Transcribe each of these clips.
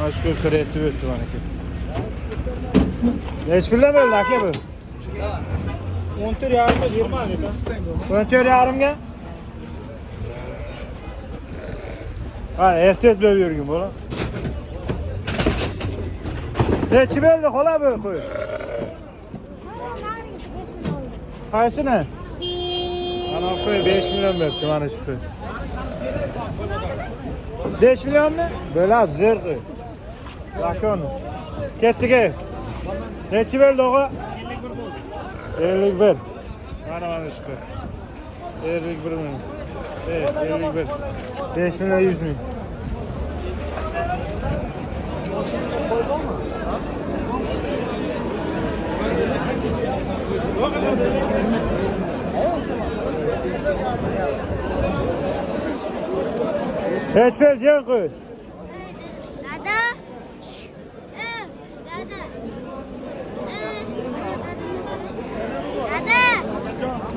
Aşkı kreatif öttü bana ki. Neç pille mi öldü hake bu? 14 yarımda 20 abi. 14 yarımga? Ha, F4 bile yürgün bu lan. Neçi böldi kola böyle koy. Kaysı ne? Ana koy 5 milyon böldü bana şu koy. 5 milyon mu? Böyle az zor koy. Bak onu. Kettik ev. Neçi böldi o? 51. Bana işte. 51 milyon. Evet 51. 5 milyon 100 milyon. Kaç vereceğim koy? Dada. Dada.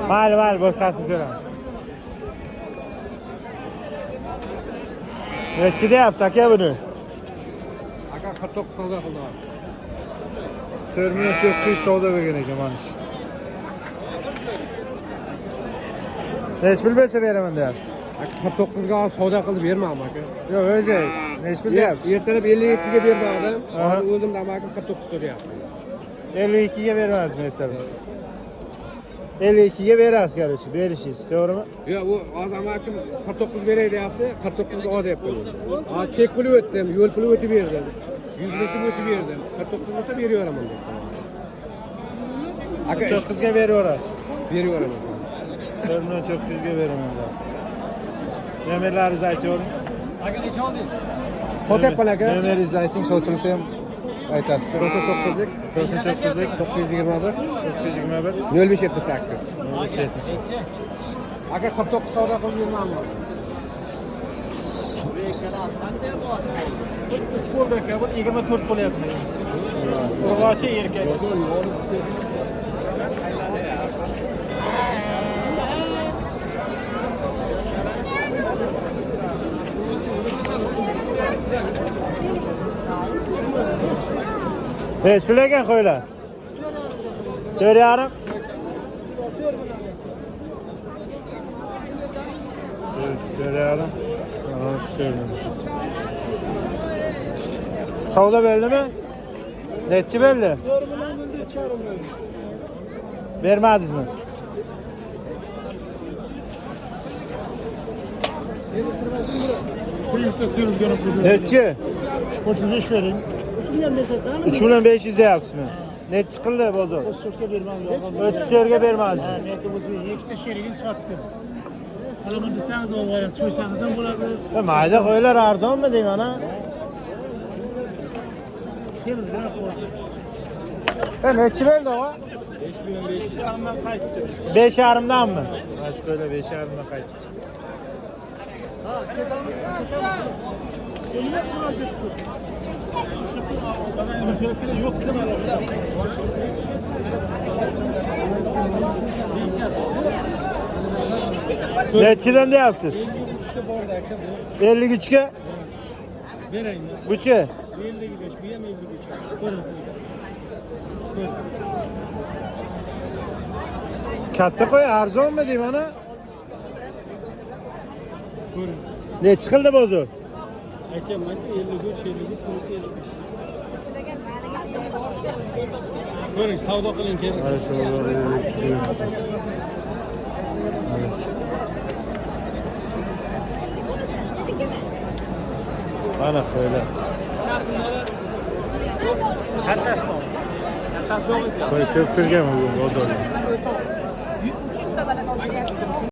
Mal başkası göremez. Neçide yapsak ya bunu? Aka 49 savda kıldı abi. Terminal yok ki savda vereceğim anış. Neç bilmese veremem de yapsın. Aka 49'ga savda kıldı verme ama aka. Yok öyle. Neç bil de yapsın. Ertelep 57'ye verdi adam. Aha. Abi öldüm de ama aka 49 soru yaptı. 52'ye vermez mi tabii? 52'ye veririz gerçi. Verişiz. Doğru mu? Ya bu adam hakim 49 vereydi yaptı. 49'da o da yaptı. Aa çek pulu öttüm, yol pulu ötü verdim. 100 ötü verdim. 49'da veriyorum onu. Aka 9'ga veriyoruz. veriyorum. Terminal 9'ga veriyorum. Demirler zaten olur. Fotoğraf bana aka. Demir zaten satılsam aytarsın. 99'lık 99'lık 921 921 05 78. 70. Aka 49 savda kıldı verme ama. 3 bol berke, bu 24 bol yaptı. Urgaçı erkek. Beş bilegen koyla. 4 yarım. 4 yarım. Savda belli mi? Netçi belli. Vermediniz mi? Birlikte sürüz gönüp budur. Netçi. 35 verin. 3 milyon 500 de yapsın. Net çıkıldı bozu. 34'e vermem lazım. 34'e vermediniz. Netimizi iki de şerigin sattım. Adamı desanız o var, soysanız da burada Madem öyle arzon mu diyeyim ana? sürüz ne yapıyor? Netçi belli o. 5500 yarımdan kayıttı. 5 yarımdan mı? Başka öyle 5 yarımdan kaçtık. Bana söyledi yok sana. Netçiden de yapsın. 53'te bu arada aka bu. 53'e. Vereyim ya. Buçu. 55 bir yem 53. Buyurun. Buyurun. Katta koy arzon mu diyeyim ana? Buyurun. Ne çıkıldı bozu? Hakem madde 53, 53, burası 55. Buyurun savda kılın kendi. Bana söyle. Hatta sınavı. Koy köpürge mi bu bozu?